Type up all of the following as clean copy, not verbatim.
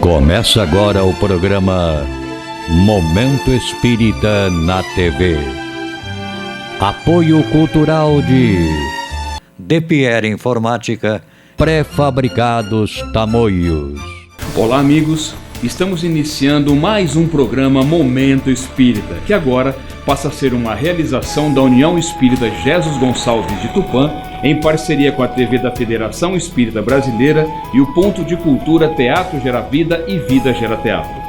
Começa agora o programa Momento Espírita na TV. Apoio cultural de Pierre Informática, Pré-Fabricados Tamoios. Olá, amigos. Estamos iniciando mais um programa Momento Espírita, que agora passa a ser uma realização da União Espírita Jesus Gonçalves de Tupã, em parceria com a TV da Federação Espírita Brasileira e o Ponto de Cultura Teatro Gera Vida e Vida Gera Teatro.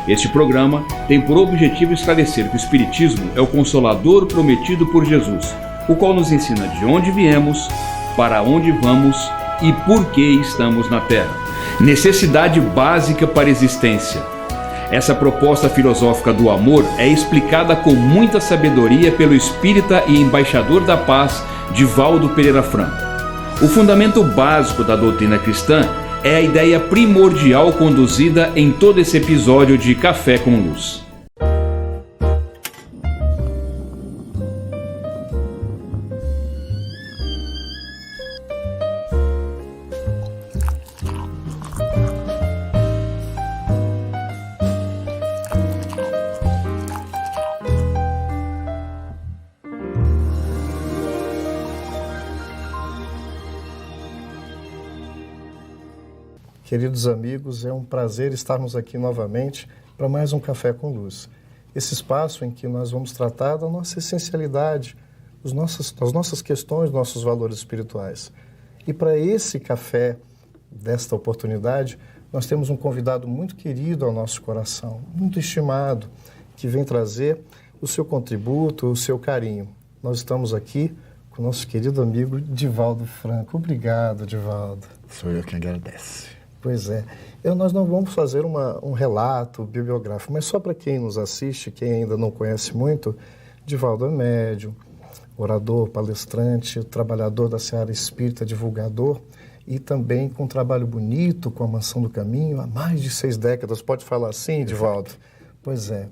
Este programa tem por objetivo esclarecer que o Espiritismo é o Consolador prometido por Jesus, o qual nos ensina de onde viemos, para onde vamos e por que estamos na Terra. Necessidade básica para a existência. Essa proposta filosófica do amor é explicada com muita sabedoria pelo espírita e embaixador da paz, Divaldo Pereira Franco. O fundamento básico da doutrina cristã é a ideia primordial conduzida em todo esse episódio de Café com Luz. Queridos amigos, é um prazer estarmos aqui novamente para mais um Café com Luz. Esse espaço em que nós vamos tratar da nossa essencialidade, das nossas questões, nossos valores espirituais. E para esse café, desta oportunidade, nós temos um convidado muito querido ao nosso coração, muito estimado, que vem trazer o seu contributo, o seu carinho. Nós estamos aqui com o nosso querido amigo Divaldo Franco. Obrigado, Divaldo. Sou eu quem agradece. Pois é. Nós não vamos fazer um relato bibliográfico, mas só para quem nos assiste, quem ainda não conhece muito, Divaldo é médium, orador, palestrante, trabalhador da seara espírita, divulgador, e também com um trabalho bonito com a Mansão do Caminho, há mais de 6 décadas. Pode falar assim, Divaldo? Pois é.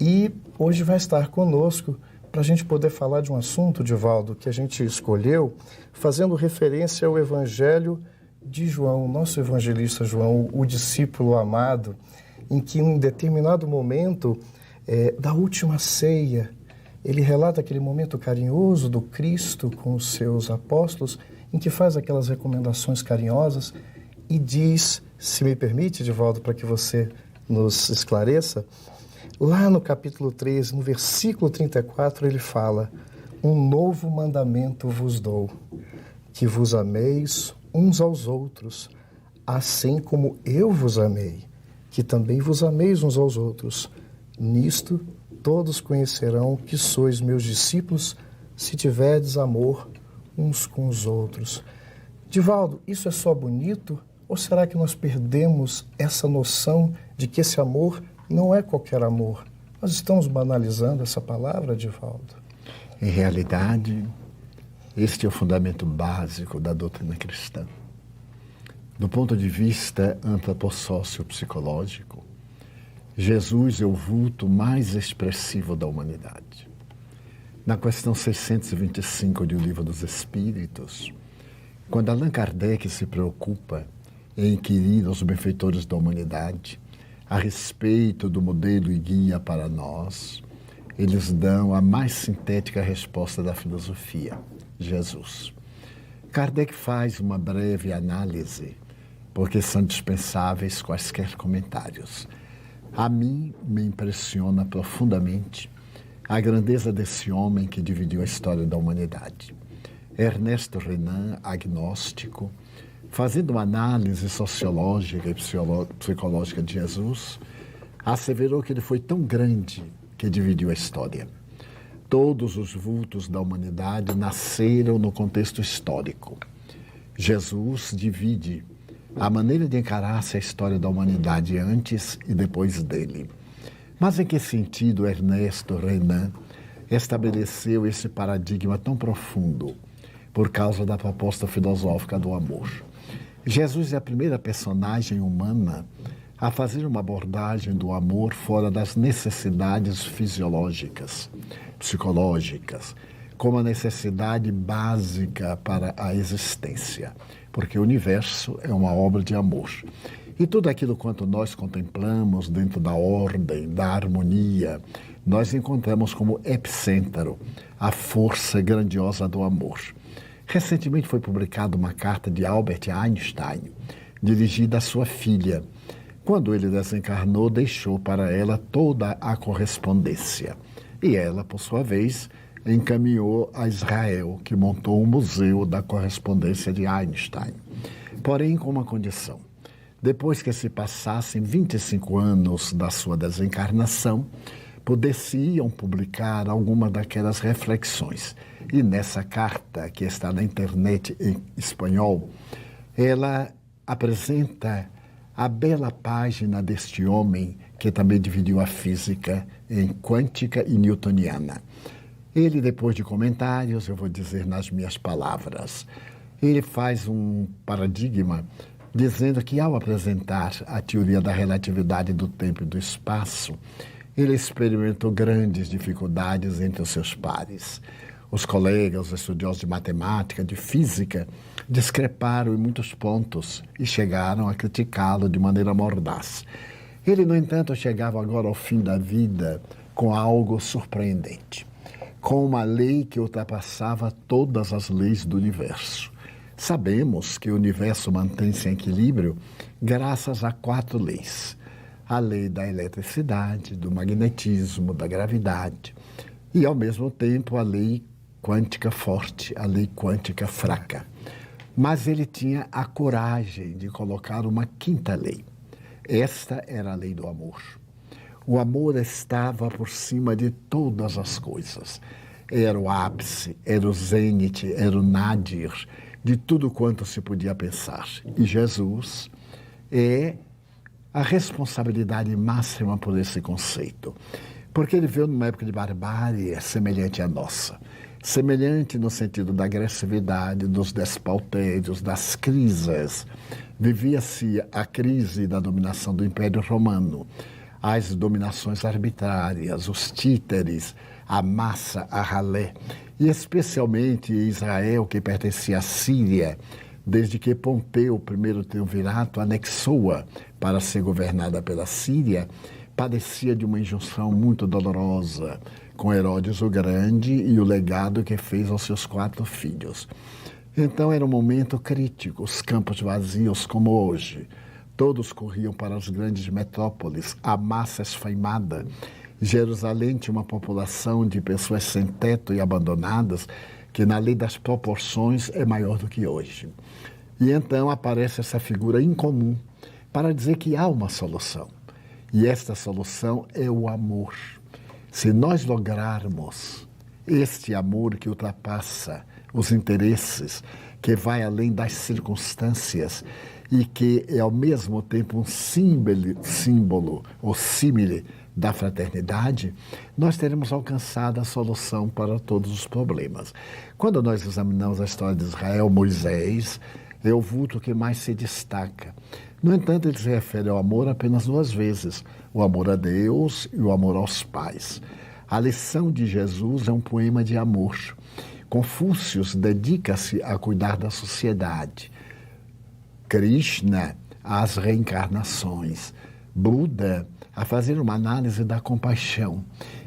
E hoje vai estar conosco para a gente poder falar de um assunto, Divaldo, que a gente escolheu, fazendo referência ao Evangelho de João, nosso evangelista João, o discípulo amado, em que em determinado momento da última ceia, ele relata aquele momento carinhoso do Cristo com os seus apóstolos, em que faz aquelas recomendações carinhosas e diz, se me permite, Divaldo, para que você nos esclareça, lá no capítulo 13, no versículo 34, ele fala: um novo mandamento vos dou, que vos ameis uns aos outros, assim como eu vos amei, que também vos ameis uns aos outros. Nisto todos conhecerão que sois meus discípulos, se tiverdes amor uns com os outros. Divaldo, isso é só bonito? Ou será que nós perdemos essa noção de que esse amor não é qualquer amor? Nós estamos banalizando essa palavra, Divaldo? Em realidade, este é o fundamento básico da doutrina cristã. Do ponto de vista antropossócio-psicológico, Jesus é o vulto mais expressivo da humanidade. Na questão 625 do Livro dos Espíritos, quando Allan Kardec se preocupa em inquirir aos benfeitores da humanidade a respeito do modelo e guia para nós, eles dão a mais sintética resposta da filosofia: Jesus. Kardec faz uma breve análise, porque são dispensáveis quaisquer comentários. A mim me impressiona profundamente a grandeza desse homem que dividiu a história da humanidade. Ernesto Renan, agnóstico, fazendo uma análise sociológica e psicológica de Jesus, asseverou que ele foi tão grande que dividiu a história. Todos os vultos da humanidade nasceram no contexto histórico. Jesus divide a maneira de encarar-se a história da humanidade antes e depois dele. Mas em que sentido Ernesto Renan estabeleceu esse paradigma tão profundo? Por causa da proposta filosófica do amor. Jesus é a primeira personagem humana a fazer uma abordagem do amor fora das necessidades fisiológicas, psicológicas, como a necessidade básica para a existência, porque o universo é uma obra de amor. E tudo aquilo quanto nós contemplamos dentro da ordem, da harmonia, nós encontramos como epicentro a força grandiosa do amor. Recentemente foi publicada uma carta de Albert Einstein, dirigida à sua filha. Quando ele desencarnou, deixou para ela toda a correspondência. E ela, por sua vez, encaminhou a Israel, que montou um museu da correspondência de Einstein. Porém, com uma condição. Depois que se passassem 25 anos da sua desencarnação, pudessem publicar alguma daquelas reflexões. E nessa carta, que está na internet em espanhol, ela apresenta a bela página deste homem que também dividiu a física em quântica e newtoniana. Ele, depois de comentários, eu vou dizer nas minhas palavras, ele faz um paradigma dizendo que, ao apresentar a teoria da relatividade do tempo e do espaço, ele experimentou grandes dificuldades entre os seus pares. Os colegas, os estudiosos de matemática, de física, discreparam em muitos pontos e chegaram a criticá-lo de maneira mordaz. Ele, no entanto, chegava agora ao fim da vida com algo surpreendente, com uma lei que ultrapassava todas as leis do universo. Sabemos que o universo mantém-se em equilíbrio graças a 4 leis. A lei da eletricidade, do magnetismo, da gravidade e, ao mesmo tempo, a lei quântica forte, a lei quântica fraca. Mas ele tinha a coragem de colocar uma 5ª lei. Esta era a lei do amor. O amor estava por cima de todas as coisas. Era o ápice, era o zênite, era o nadir de tudo quanto se podia pensar. E Jesus é a responsabilidade máxima por esse conceito. Porque ele veio numa época de barbárie semelhante à nossa. Semelhante no sentido da agressividade, dos despautérios, das crises. Vivia-se a crise da dominação do Império Romano, as dominações arbitrárias, os títeres, a massa, a ralé, e especialmente Israel, que pertencia à Síria, desde que Pompeu, o primeiro triunvirato, anexou-a para ser governada pela Síria, padecia de uma injunção muito dolorosa com Herodes o Grande e o legado que fez aos seus 4 filhos. Então era um momento crítico, os campos vazios como hoje. Todos corriam para as grandes metrópoles, a massa esfaimada. Jerusalém tinha uma população de pessoas sem teto e abandonadas, que na lei das proporções é maior do que hoje. E então aparece essa figura incomum para dizer que há uma solução. E esta solução é o amor. Se nós lograrmos este amor que ultrapassa os interesses, que vai além das circunstâncias e que é ao mesmo tempo um símbolo ou símile da fraternidade, nós teremos alcançado a solução para todos os problemas. Quando nós examinamos a história de Israel, Moisés é o vulto que mais se destaca. No entanto, ele se refere ao amor apenas 2 vezes, o amor a Deus e o amor aos pais. A lição de Jesus é um poema de amor. Confúcio dedica-se a cuidar da sociedade. Krishna, às reencarnações. Buda, a fazer uma análise da compaixão.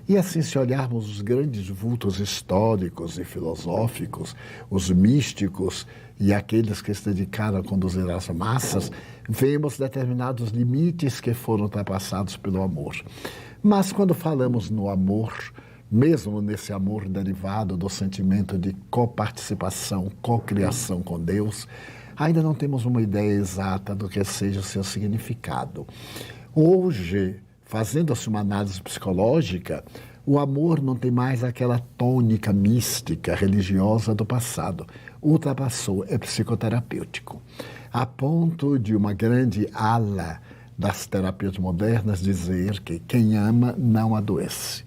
E assim, se olharmos os grandes vultos históricos e filosóficos, os místicos e aqueles que se dedicaram a conduzir as massas, vemos determinados limites que foram ultrapassados pelo amor. Mas quando falamos no amor, mesmo nesse amor derivado do sentimento de coparticipação, cocriação com Deus, ainda não temos uma ideia exata do que seja o seu significado. Hoje, fazendo-se uma análise psicológica, o amor não tem mais aquela tônica mística, religiosa do passado. Ultrapassou, é psicoterapêutico. A ponto de uma grande ala das terapias modernas dizer que quem ama não adoece.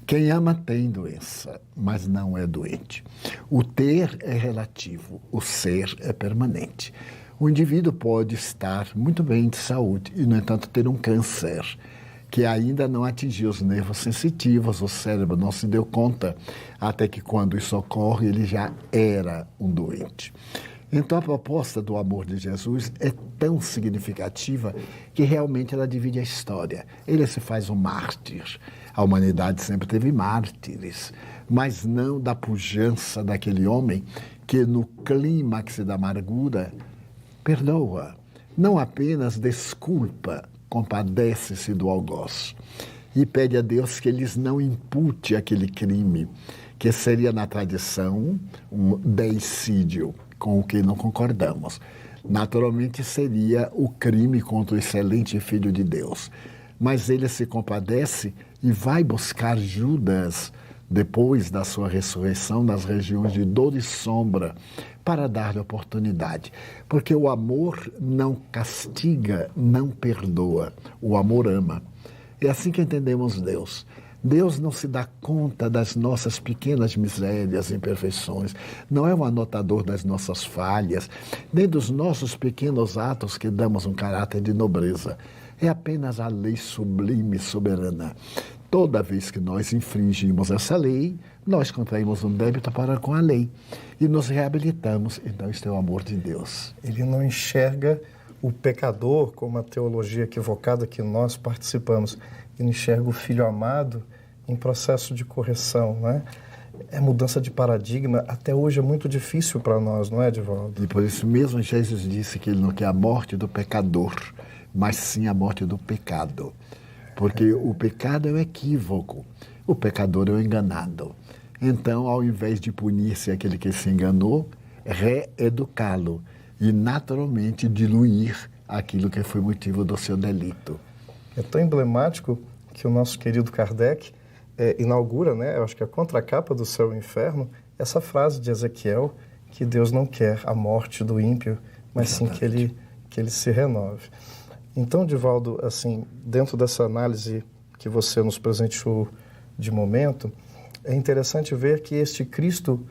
Quem ama tem doença, mas não é doente. O ter é relativo, o ser é permanente. O indivíduo pode estar muito bem de saúde e, no entanto, ter um câncer que ainda não atingiu os nervos sensitivos, o cérebro não se deu conta, até que quando isso ocorre ele já era um doente. Então a proposta do amor de Jesus é tão significativa que realmente ela divide a história. Ele se faz um mártir. A humanidade sempre teve mártires, mas não da pujança daquele homem que no clímax da amargura perdoa. Não apenas desculpa, compadece-se do algoz e pede a Deus que lhes não impute aquele crime, que seria na tradição um deicídio, com o que não concordamos. Naturalmente seria o crime contra o excelente Filho de Deus. Mas ele se compadece e vai buscar Judas, depois da sua ressurreição, nas regiões de dor e sombra, para dar-lhe oportunidade. Porque o amor não castiga, não perdoa. O amor ama. É assim que entendemos Deus. Deus não se dá conta das nossas pequenas misérias e imperfeições, não é um anotador das nossas falhas, nem dos nossos pequenos atos que damos um caráter de nobreza. É apenas a lei sublime e soberana. Toda vez que nós infringimos essa lei, nós contraímos um débito para com a lei e nos reabilitamos. Então, isso é o amor de Deus. Ele não enxerga o pecador como a teologia equivocada que nós participamos. Ele enxerga o filho amado em processo de correção, né? É mudança de paradigma. Até hoje é muito difícil para nós, não é, Divaldo? E por isso mesmo Jesus disse que ele não quer a morte do pecador, mas sim a morte do pecado. Porque o pecado é o equívoco, o pecador é o enganado. Então, ao invés de punir-se aquele que se enganou, reeducá-lo e naturalmente diluir aquilo que foi motivo do seu delito. É tão emblemático que o nosso querido Kardec inaugura, né, eu acho que a contracapa do Céu e Inferno, essa frase de Ezequiel, que Deus não quer a morte do ímpio, mas sim que ele se renove. Então, Divaldo, assim, dentro dessa análise que você nos presenteou de momento, é interessante ver que este Cristo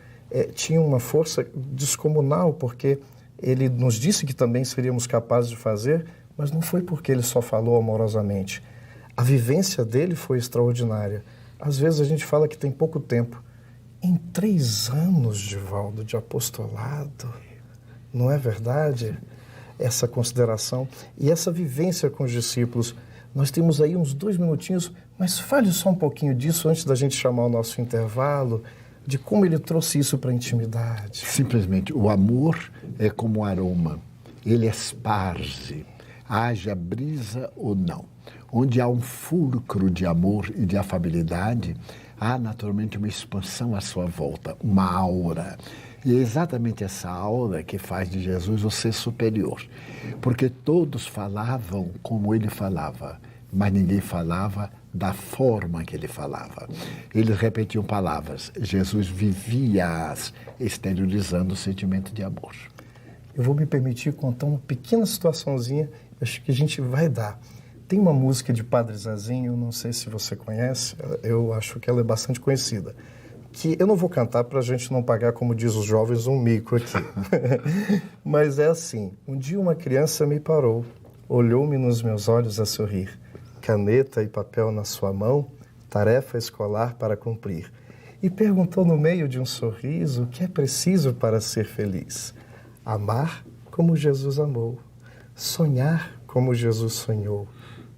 tinha uma força descomunal, porque ele nos disse que também seríamos capazes de fazer, mas não foi porque ele só falou amorosamente. A vivência dele foi extraordinária. Às vezes a gente fala que tem pouco tempo. Em 3 anos, Divaldo, de apostolado, não é verdade? Essa consideração e essa vivência com os discípulos. Nós temos aí uns 2 minutinhos, mas fale só um pouquinho disso antes da gente chamar o nosso intervalo, de como ele trouxe isso para a intimidade. Simplesmente, o amor é como um aroma. Ele esparge, haja brisa ou não. Onde há um fulcro de amor e de afabilidade, há naturalmente uma expansão à sua volta, uma aura. E é exatamente essa aura que faz de Jesus o ser superior. Porque todos falavam como ele falava, mas ninguém falava da forma que ele falava. Eles repetiam palavras, Jesus vivia-as, exteriorizando o sentimento de amor. Eu vou me permitir contar uma pequena situaçãozinha, acho que a gente vai dar. Tem uma música de Padre Zezinho, não sei se você conhece, eu acho que ela é bastante conhecida, que eu não vou cantar para a gente não pagar, como diz os jovens, um mico aqui. Mas é assim, um dia uma criança me parou, olhou-me nos meus olhos a sorrir, caneta e papel na sua mão, tarefa escolar para cumprir, e perguntou no meio de um sorriso o que é preciso para ser feliz. Amar como Jesus amou, sonhar como Jesus sonhou,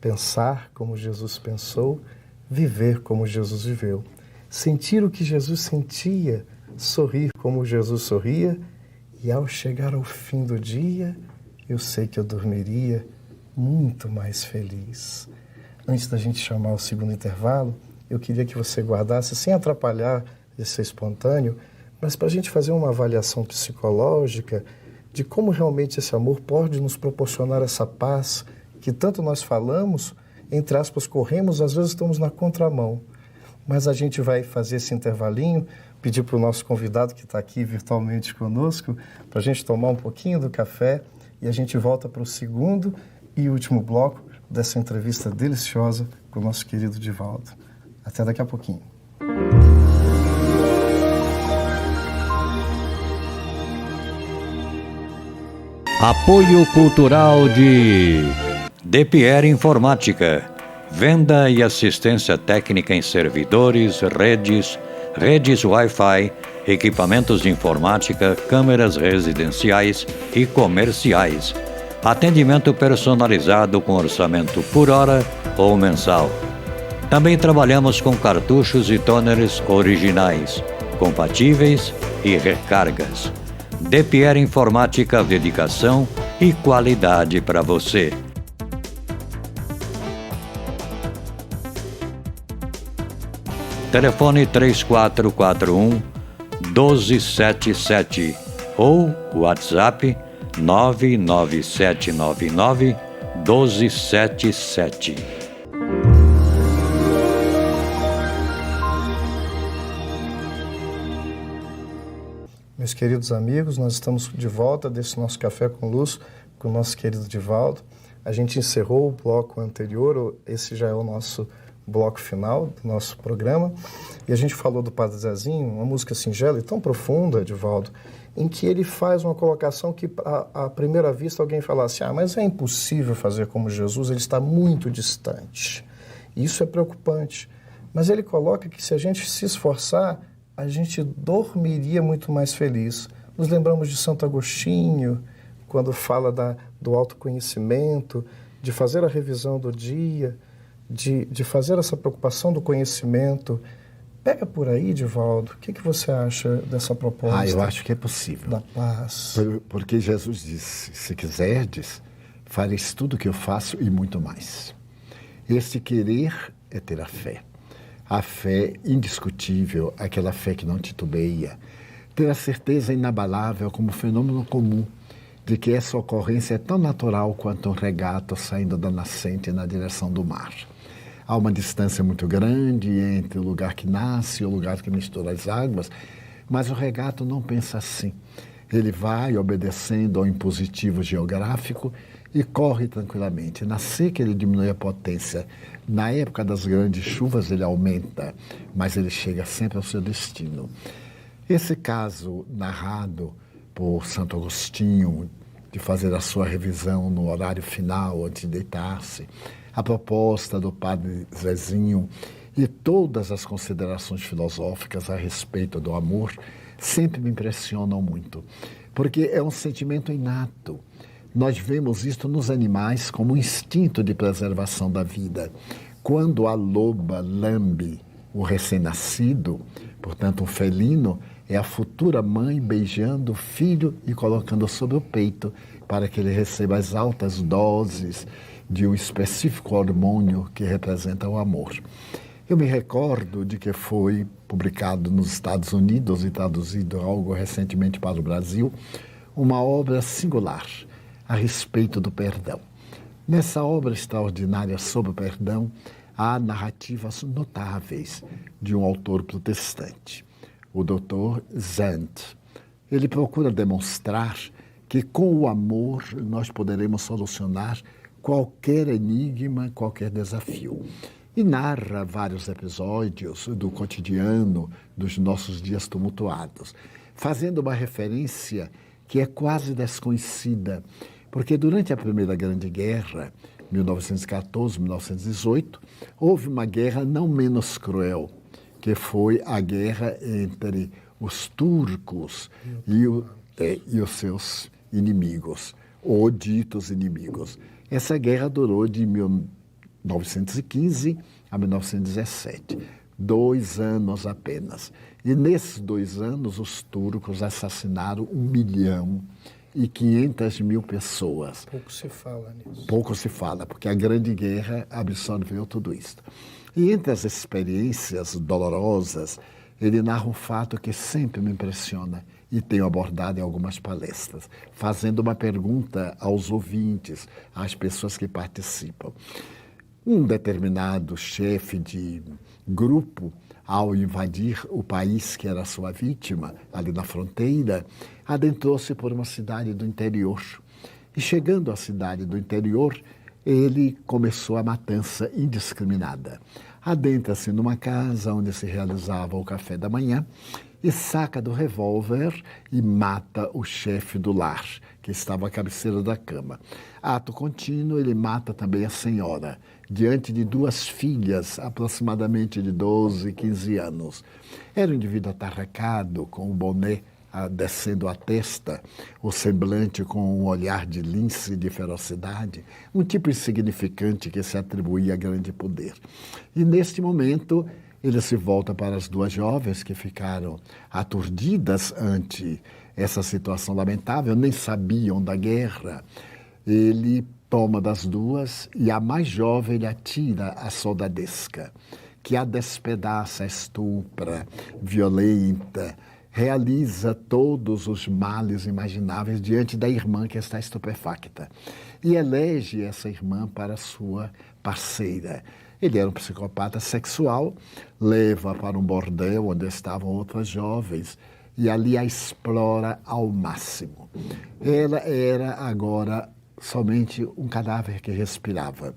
pensar como Jesus pensou, viver como Jesus viveu, sentir o que Jesus sentia, sorrir como Jesus sorria, e ao chegar ao fim do dia, eu sei que eu dormiria muito mais feliz. Antes da gente chamar o segundo intervalo, eu queria que você guardasse, sem atrapalhar esse espontâneo, mas para a gente fazer uma avaliação psicológica de como realmente esse amor pode nos proporcionar essa paz que tanto nós falamos, entre aspas, corremos, às vezes estamos na contramão. Mas a gente vai fazer esse intervalinho, pedir para o nosso convidado que está aqui virtualmente conosco, para a gente tomar um pouquinho do café e a gente volta para o segundo e último bloco dessa entrevista deliciosa com o nosso querido Divaldo. Até daqui a pouquinho. Apoio Cultural de Depierre Informática. Venda e assistência técnica em servidores, redes, redes Wi-Fi, equipamentos de informática, câmeras residenciais e comerciais. Atendimento personalizado com orçamento por hora ou mensal. Também trabalhamos com cartuchos e toners originais, compatíveis e recargas. DePierre Informática, dedicação e qualidade para você. Telefone 3441-1277 ou WhatsApp 99799-1277. Meus queridos amigos, nós estamos de volta desse nosso Café com Luz com o nosso querido Divaldo. A gente encerrou o bloco anterior, esse já é o nosso bloco final do nosso programa, e a gente falou do Padre Zezinho, uma música singela e tão profunda, Divaldo, em que ele faz uma colocação que, à primeira vista, alguém fala assim, mas é impossível fazer como Jesus, ele está muito distante. Isso é preocupante. Mas ele coloca que se a gente se esforçar, a gente dormiria muito mais feliz. Nos lembramos de Santo Agostinho, quando fala do autoconhecimento, de fazer a revisão do dia, de fazer essa preocupação do conhecimento. Pega por aí, Divaldo, o que você acha dessa proposta? Eu acho que é possível. Da paz. Porque Jesus disse, se quiserdes, fareis tudo o que eu faço e muito mais. Esse querer é ter a fé. A fé indiscutível, aquela fé que não titubeia. Ter a certeza inabalável como fenômeno comum de que essa ocorrência é tão natural quanto um regato saindo da nascente na direção do mar. Há uma distância muito grande entre o lugar que nasce e o lugar que mistura as águas, mas o regato não pensa assim. Ele vai obedecendo ao impositivo geográfico e corre tranquilamente. Na seca ele diminui a potência. Na época das grandes chuvas ele aumenta, mas ele chega sempre ao seu destino. Esse caso narrado por Santo Agostinho, de fazer a sua revisão no horário final, antes de deitar-se, a proposta do Padre Zezinho e todas as considerações filosóficas a respeito do amor sempre me impressionam muito, porque é um sentimento inato. Nós vemos isto nos animais como um instinto de preservação da vida. Quando a loba lambe o recém-nascido, portanto um felino, é a futura mãe beijando o filho e colocando sobre o peito para que ele receba as altas doses de um específico hormônio que representa o amor. Eu me recordo de que foi publicado nos Estados Unidos e traduzido algo recentemente para o Brasil, uma obra singular a respeito do perdão. Nessa obra extraordinária sobre o perdão, há narrativas notáveis de um autor protestante, o Dr. Zant. Ele procura demonstrar que com o amor nós poderemos solucionar qualquer enigma, qualquer desafio. E narra vários episódios do cotidiano dos nossos dias tumultuados, fazendo uma referência que é quase desconhecida, porque durante a Primeira Grande Guerra, 1914-1918, houve uma guerra não menos cruel, que foi a guerra entre os turcos e os seus inimigos, ou ditos inimigos. Essa guerra durou de 1915 a 1917, 2 anos apenas. E nesses 2 anos, os turcos assassinaram 1.500.000 pessoas. Pouco se fala nisso. Pouco se fala, porque a Grande Guerra absorveu tudo isso. E entre as experiências dolorosas, ele narra um fato que sempre me impressiona e tenho abordado em algumas palestras, fazendo uma pergunta aos ouvintes, às pessoas que participam. Um determinado chefe de grupo, ao invadir o país que era sua vítima, ali na fronteira, adentrou-se por uma cidade do interior. E chegando à cidade do interior, ele começou a matança indiscriminada. Adentra-se numa casa onde se realizava o café da manhã e saca do revólver e mata o chefe do lar, que estava à cabeceira da cama. Ato contínuo, ele mata também a senhora, diante de duas filhas, aproximadamente de 12 e 15 anos. Era um indivíduo atarracado, com o boné descendo a testa, o semblante com um olhar de lince e de ferocidade, um tipo insignificante que se atribuía grande poder. E neste momento ele se volta para as duas jovens que ficaram aturdidas ante essa situação lamentável, nem sabiam da guerra. Ele toma das duas e a mais jovem ele atira a soldadesca, que a despedaça, estupra, violenta, realiza todos os males imagináveis diante da irmã que está estupefacta e elege essa irmã para sua parceira. Ele era um psicopata sexual, leva para um bordel onde estavam outras jovens e ali a explora ao máximo. Ela era agora somente um cadáver que respirava,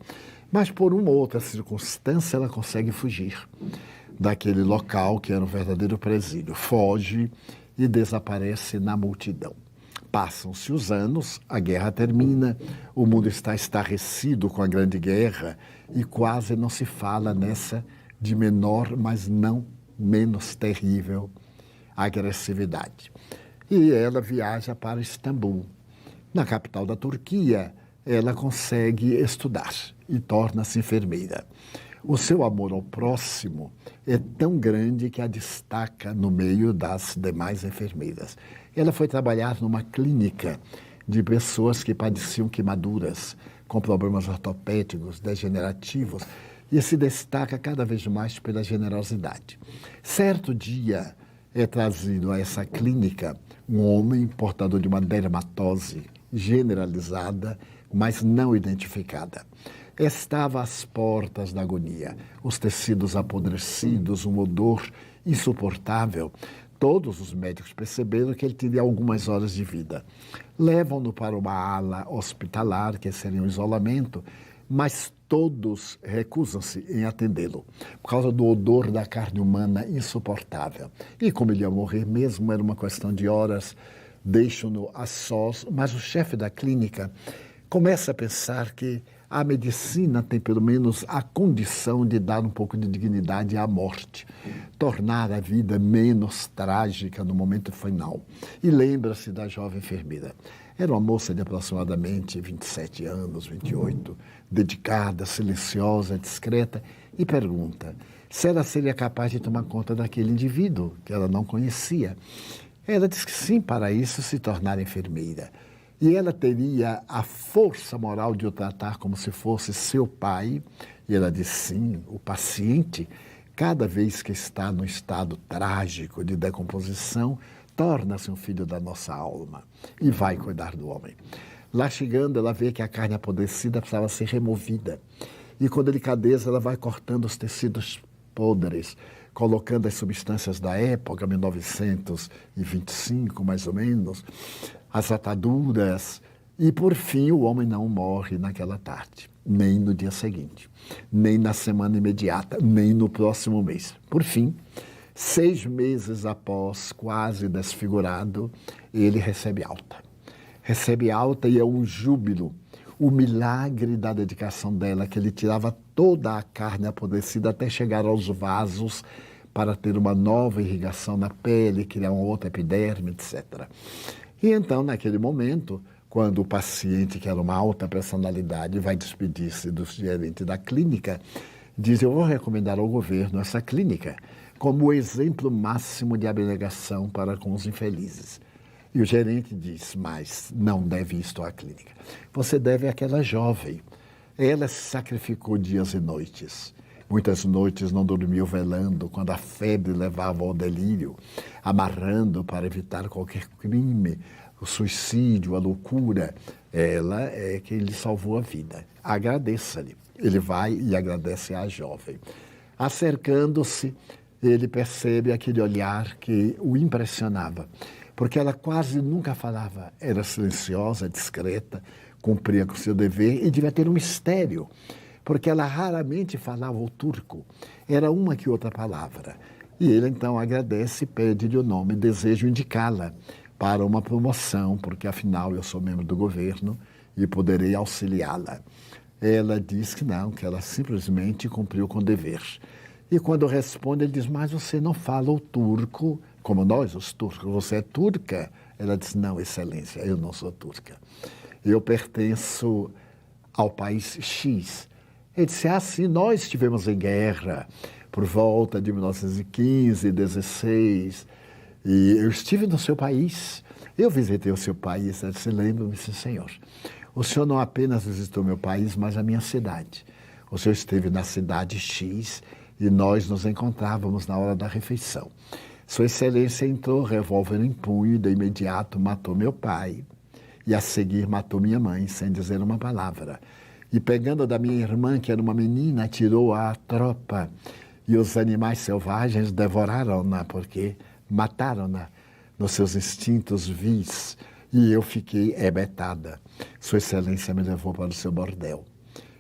mas por uma outra circunstância ela consegue fugir daquele local que era um verdadeiro presídio. Foge e desaparece na multidão. Passam-se os anos, a guerra termina, o mundo está estarrecido com a Grande Guerra e quase não se fala nessa de menor, mas não menos terrível agressividade. E ela viaja para Istambul. Na capital da Turquia, ela consegue estudar e torna-se enfermeira. O seu amor ao próximo é tão grande que a destaca no meio das demais enfermeiras. Ela foi trabalhar numa clínica de pessoas que padeciam queimaduras, com problemas ortopédicos, degenerativos, e se destaca cada vez mais pela generosidade. Certo dia é trazido a essa clínica um homem portador de uma dermatose generalizada, mas não identificada. Estava às portas da agonia, os tecidos apodrecidos, um odor insuportável. Todos os médicos perceberam que ele teria algumas horas de vida. Levam-no para uma ala hospitalar, que seria um isolamento, mas todos recusam-se em atendê-lo, por causa do odor da carne humana insuportável. E como ele ia morrer mesmo, era uma questão de horas, deixam-no a sós, mas o chefe da clínica começa a pensar que a medicina tem pelo menos a condição de dar um pouco de dignidade à morte, tornar a vida menos trágica no momento final. E lembra-se da jovem enfermeira. Era uma moça de aproximadamente 27 anos, 28, dedicada, silenciosa, discreta, e pergunta se ela seria capaz de tomar conta daquele indivíduo que ela não conhecia. Ela diz que sim, para isso se tornar enfermeira. E ela teria a força moral de o tratar como se fosse seu pai. E ela diz sim, o paciente, cada vez que está no estado trágico de decomposição, torna-se um filho da nossa alma e vai cuidar do homem. Lá chegando, ela vê que a carne apodrecida precisava ser removida. E com delicadeza ela vai cortando os tecidos podres, colocando as substâncias da época, 1925 mais ou menos, as ataduras, e por fim o homem não morre naquela tarde, nem no dia seguinte, nem na semana imediata, nem no próximo mês. Por fim, 6 meses após, quase desfigurado, ele recebe alta. Recebe alta e é um júbilo, o milagre da dedicação dela, que ele tirava toda a carne apodrecida até chegar aos vasos para ter uma nova irrigação na pele, criar uma outra epiderme, etc. E então, naquele momento, quando o paciente, que era uma alta personalidade, vai despedir-se do gerente da clínica, diz: eu vou recomendar ao governo essa clínica como o exemplo máximo de abnegação para com os infelizes. E o gerente diz: mas não deve isto à clínica. Você deve àquela jovem. Ela se sacrificou dias e noites. Muitas noites não dormiu velando, quando a febre levava ao delírio, amarrando para evitar qualquer crime, o suicídio, a loucura. Ela é quem lhe salvou a vida. Agradeça-lhe. Ele vai e agradece à jovem. Acercando-se, ele percebe aquele olhar que o impressionava, porque ela quase nunca falava, era silenciosa, discreta, cumpria com o seu dever e devia ter um mistério, porque ela raramente falava o turco, era uma que outra palavra. E ele então agradece e pede-lhe o nome, desejo indicá-la para uma promoção, porque afinal eu sou membro do governo e poderei auxiliá-la. Ela diz que não, que ela simplesmente cumpriu com o dever. E quando responde, ele diz, mas você não fala o turco, como nós, os turcos, você é turca? Ela diz, não, excelência, eu não sou turca. Eu pertenço ao país X. Ele disse, sim, nós estivemos em guerra por volta de 1915, 16, e eu estive no seu país, eu visitei o seu país. Ela disse, lembro-me, sim, senhor. O senhor não apenas visitou meu país, mas a minha cidade. O senhor esteve na cidade X e nós nos encontrávamos na hora da refeição. Sua excelência entrou, revólver em punho, e de imediato matou meu pai. E a seguir matou minha mãe, sem dizer uma palavra. E pegando da minha irmã, que era uma menina, atirou-a à tropa. E os animais selvagens devoraram-na, porque mataram-na nos seus instintos vis. E eu fiquei hebetada. Sua excelência me levou para o seu bordel.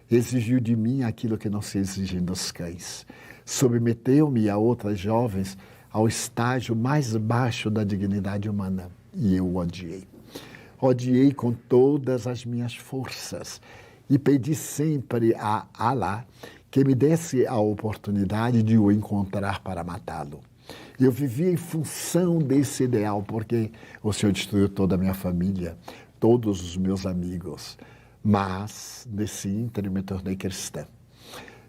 Exigiu de mim aquilo que não se exige dos cães. Submeteu-me a outras jovens ao estágio mais baixo da dignidade humana. E eu o odiei. Odiei com todas as minhas forças e pedi sempre a Alá que me desse a oportunidade de o encontrar para matá-lo. Eu vivia em função desse ideal, porque o Senhor destruiu toda a minha família, todos os meus amigos, mas nesse ínterim me tornei cristã.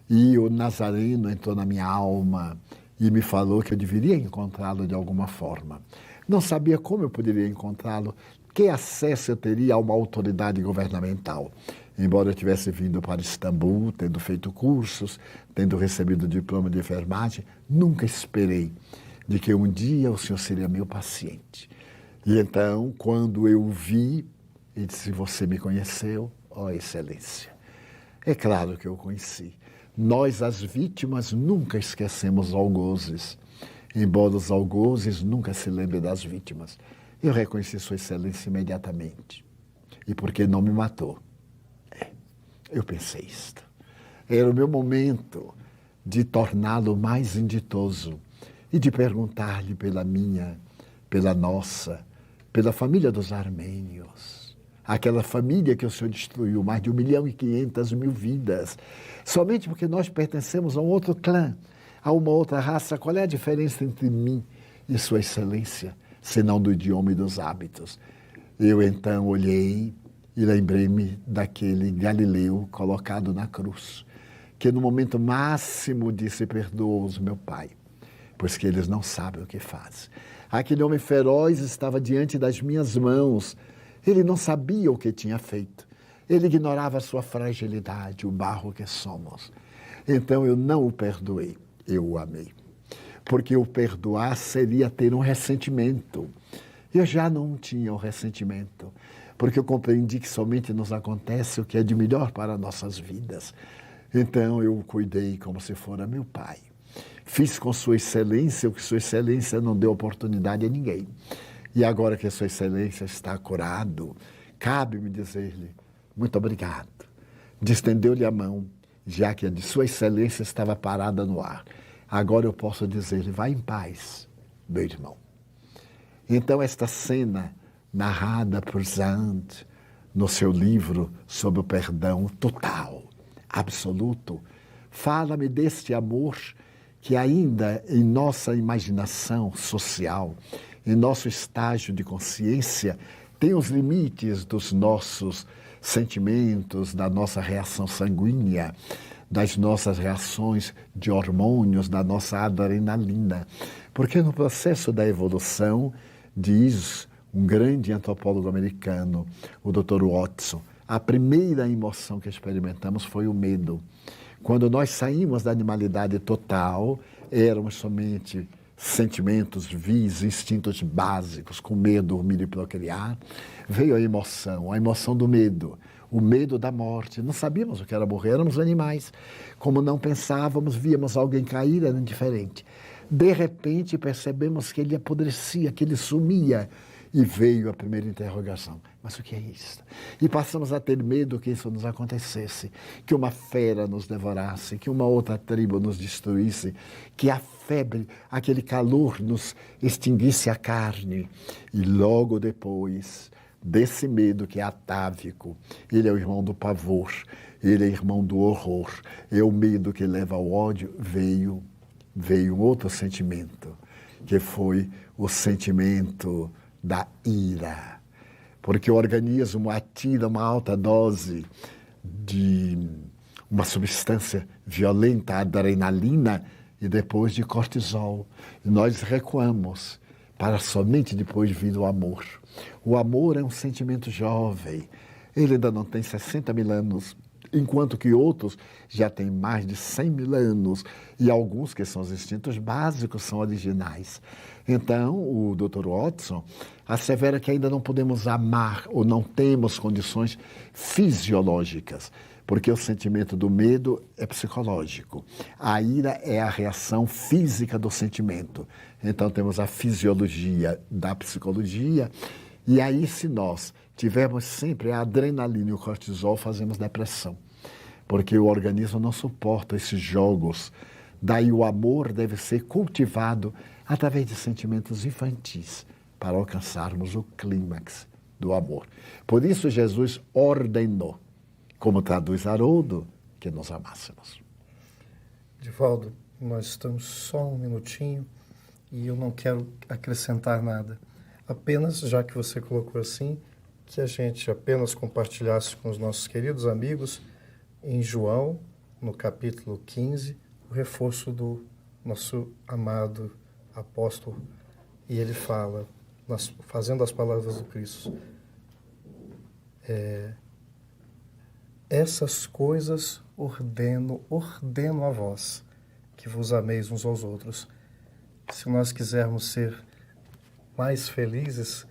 E o Nazareno entrou na minha alma e me falou que eu deveria encontrá-lo de alguma forma. Não sabia como eu poderia encontrá-lo, que acesso eu teria a uma autoridade governamental. Embora eu tivesse vindo para Istambul, tendo feito cursos, tendo recebido o diploma de enfermagem, nunca esperei de que um dia o senhor seria meu paciente. E então, quando eu o vi, ele disse, você me conheceu? Ó, excelência. É claro que eu o conheci. Nós, as vítimas, nunca esquecemos algozes, embora os algozes nunca se lembrem das vítimas. Eu reconheci sua excelência imediatamente. E porque não me matou? Eu pensei isto. Era o meu momento de torná-lo mais inditoso e de perguntar-lhe pela minha, pela nossa, pela família dos armênios. Aquela família que o senhor destruiu, mais de 1.500.000 vidas, somente porque nós pertencemos a um outro clã, a uma outra raça. Qual é a diferença entre mim e sua excelência, senão do idioma e dos hábitos? Eu então olhei e lembrei-me daquele Galileu colocado na cruz, que no momento máximo disse, perdoa-os, meu pai, pois que eles não sabem o que fazem. Aquele homem feroz estava diante das minhas mãos. Ele não sabia o que tinha feito. Ele ignorava a sua fragilidade, o barro que somos. Então eu não o perdoei, eu o amei. Porque o perdoar seria ter um ressentimento. Eu já não tinha o ressentimento, porque eu compreendi que somente nos acontece o que é de melhor para nossas vidas. Então eu o cuidei como se fora meu pai. Fiz com sua excelência o que sua excelência não deu oportunidade a ninguém. E agora que sua excelência está curado, cabe-me dizer-lhe muito obrigado. Distendeu-lhe a mão, já que a de sua excelência estava parada no ar. Agora eu posso dizer-lhe, vá em paz, meu irmão. Então esta cena, narrada por Zand no seu livro sobre o perdão total, absoluto, fala-me deste amor que ainda em nossa imaginação social, em nosso estágio de consciência, tem os limites dos nossos sentimentos, da nossa reação sanguínea, das nossas reações de hormônios, da nossa adrenalina. Porque no processo da evolução, diz um grande antropólogo americano, o Dr. Watson, a primeira emoção que experimentamos foi o medo. Quando nós saímos da animalidade total, éramos somente sentimentos vis, instintos básicos, comer, dormir e procriar. Veio a emoção do medo, o medo da morte. Não sabíamos o que era morrer, éramos animais. Como não pensávamos, víamos alguém cair, era indiferente. De repente percebemos que ele apodrecia, que ele sumia, E veio a primeira interrogação: mas o que é isso? E passamos a ter medo que isso nos acontecesse, que uma fera nos devorasse, que uma outra tribo nos destruísse, que a febre, aquele calor nos extinguisse a carne. E logo depois desse medo que é atávico, ele é o irmão do pavor, ele é irmão do horror, é o medo que leva ao ódio, veio um outro sentimento, que foi o sentimento da ira. Porque o organismo atira uma alta dose de uma substância violenta, adrenalina, e depois de cortisol. E nós recuamos para somente depois vir o amor. O amor é um sentimento jovem. Ele ainda não tem 60 mil anos, enquanto que outros já têm mais de 100 mil anos. E alguns, que são os instintos básicos, são originais. Então, o Dr. Watson assevera que ainda não podemos amar ou não temos condições fisiológicas, porque o sentimento do medo é psicológico. A ira é a reação física do sentimento. Então, temos a fisiologia da psicologia. E aí, se nós tivermos sempre a adrenalina e o cortisol, fazemos depressão, porque o organismo não suporta esses jogos. Daí o amor deve ser cultivado através de sentimentos infantis para alcançarmos o clímax do amor. Por isso Jesus ordenou, como traduz Haroldo, que nos amássemos. Divaldo, nós estamos só um minutinho e eu não quero acrescentar nada. Apenas, já que você colocou assim, que a gente apenas compartilhasse com os nossos queridos amigos em João, no capítulo 15, o reforço do nosso amado apóstolo. E ele fala, fazendo as palavras do Cristo, essas coisas ordeno a vós, que vos ameis uns aos outros. Se nós quisermos ser mais felizes,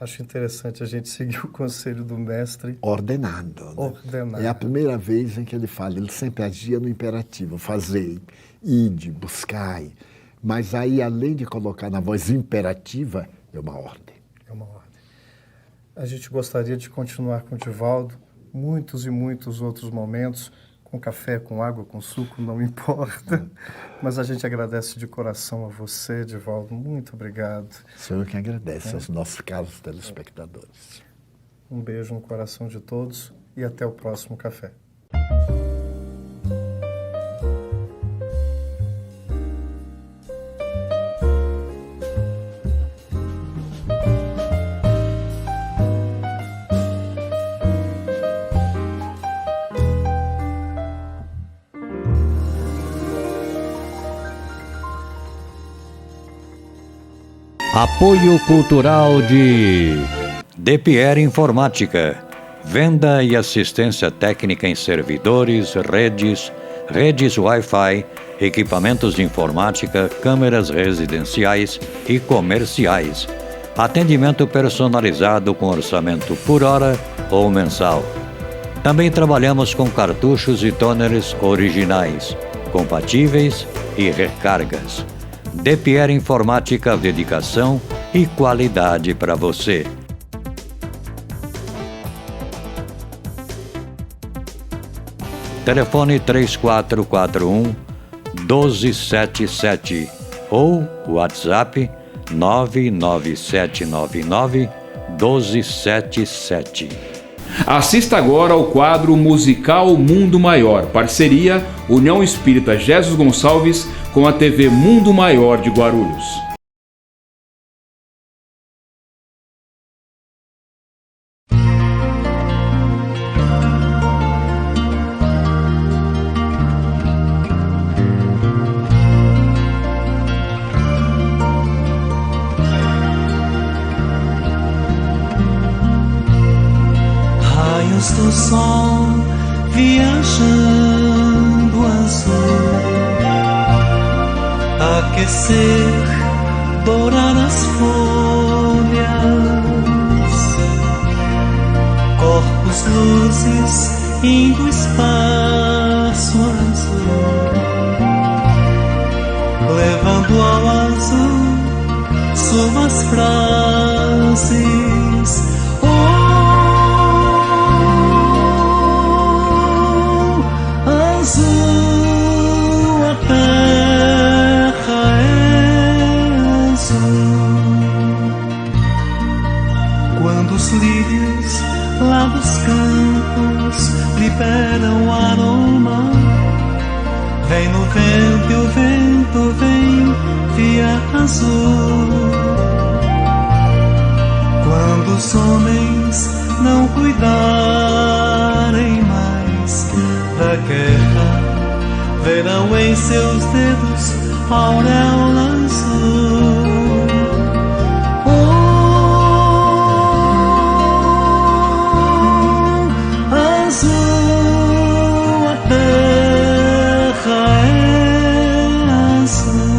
acho interessante a gente seguir o conselho do mestre. Ordenado. Né? Ordenado. É a primeira vez em que ele fala, ele sempre agia no imperativo, fazei, ide, buscai. Mas aí, além de colocar na voz imperativa, é uma ordem. É uma ordem. A gente gostaria de continuar com o Divaldo, muitos e muitos outros momentos, com café, com água, com suco, não importa. Mas a gente agradece de coração a você, Divaldo. Muito obrigado. Sou eu que agradeço aos nossos caros telespectadores. Um beijo no coração de todos e até o próximo café. Apoio cultural de Depierre Informática. Venda e assistência técnica em servidores, redes Wi-Fi, equipamentos de informática, câmeras residenciais e comerciais. Atendimento personalizado com orçamento por hora ou mensal. Também trabalhamos com cartuchos e toners originais, compatíveis e recargas. Depierre Informática, dedicação e qualidade para você. Telefone 3441-1277 ou WhatsApp 99799-1277. Assista agora ao quadro musical Mundo Maior, parceria União Espírita Jesus Gonçalves com a TV Mundo Maior de Guarulhos. Raios do sol viajando azul, aquecer, dourar as folhas, corpos, luzes, indo espaço azul, levando ao azul suas frases. cruzes. Azul, a terra é azul. Quando os lírios lá dos campos liberam o aroma, vem no vento e o vento vem via azul. Quando os homens não cuidarem mais da guerra, verão em seus dedos a auréola azul. Azul, a terra é azul.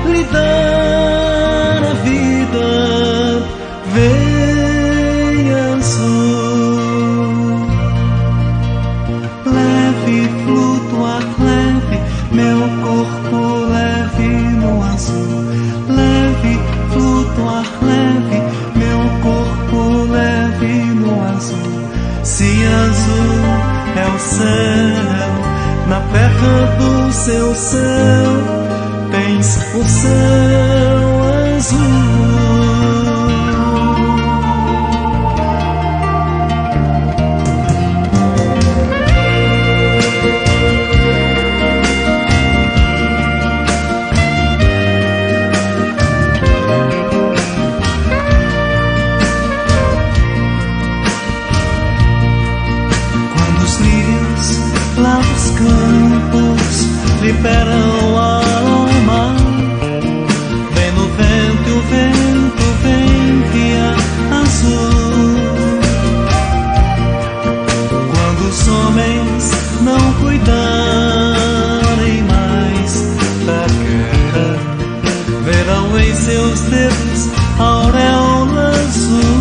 Lhe dar a vida, vem azul. Leve, flutuar leve, meu corpo leve no azul. Leve, flutuar leve, meu corpo leve no azul. Se azul é o céu, na terra do seu céu tens o céu azul. Lá dos campos liberam a alma, vem no vento e o vento vem via azul. Quando os homens não cuidarem mais da guerra, verão em seus dedos a auréola azul.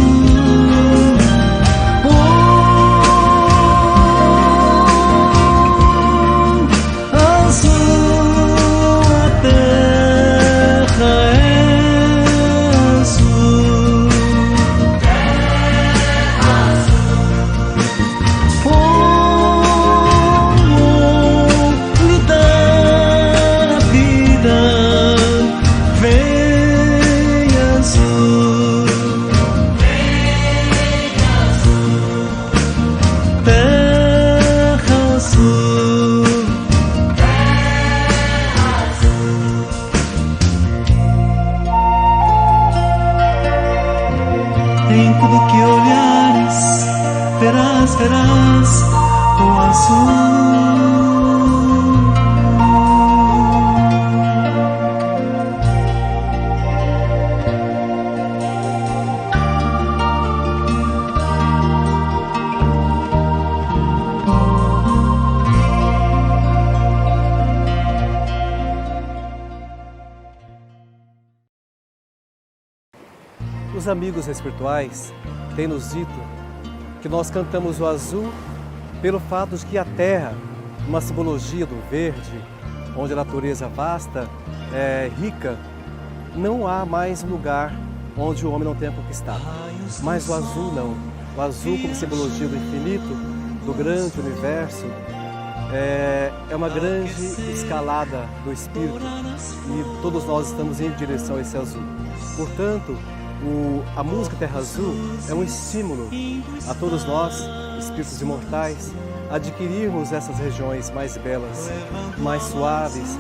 Em tudo que olhares, verás, verás o azul. Os amigos espirituais têm nos dito que nós cantamos o azul pelo fato de que a terra, uma simbologia do verde, onde a natureza vasta, rica, não há mais lugar onde o homem não tenha conquistado. Mas o azul não. O azul como simbologia do infinito, do grande universo, é uma grande escalada do espírito e todos nós estamos em direção a esse azul. Portanto, a música Terra Azul é um estímulo a todos nós, espíritos imortais, adquirirmos essas regiões mais belas, mais suaves,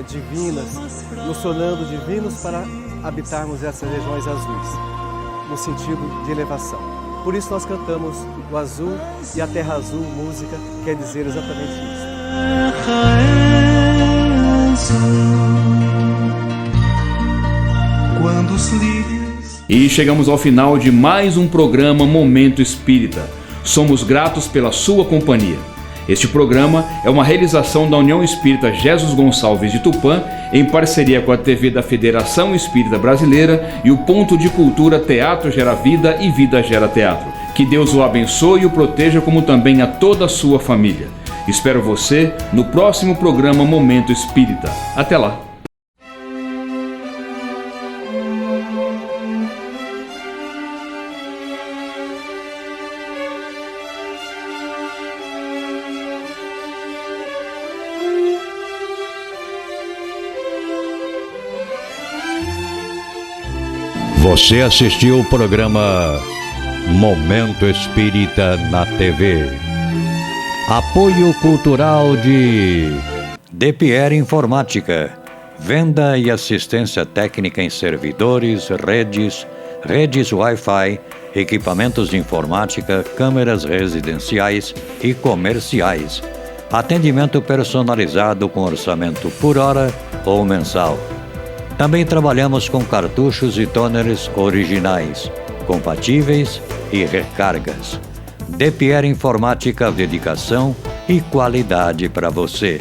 divinas, nos tornando divinos para habitarmos essas regiões azuis, no sentido de elevação. Por isso nós cantamos o azul e a Terra Azul, música, quer dizer exatamente isso. Terra é azul, quando os lírios... E chegamos ao final de mais um programa Momento Espírita. Somos gratos pela sua companhia. Este programa é uma realização da União Espírita Jesus Gonçalves de Tupã, em parceria com a TV da Federação Espírita Brasileira e o Ponto de Cultura Teatro Gera Vida e Vida Gera Teatro. Que Deus o abençoe e o proteja, como também a toda a sua família. Espero você no próximo programa Momento Espírita. Até lá! Você assistiu o programa Momento Espírita na TV. Apoio cultural de DPR Informática. Venda e assistência técnica em servidores, redes Wi-Fi, equipamentos de informática, câmeras residenciais e comerciais. Atendimento personalizado com orçamento por hora ou mensal. Também trabalhamos com cartuchos e toners originais, compatíveis e recargas. DPR Informática, dedicação e qualidade para você.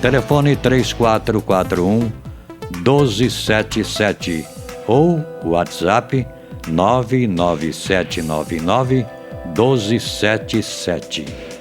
Telefone 3441-1277 ou WhatsApp 99799-1277.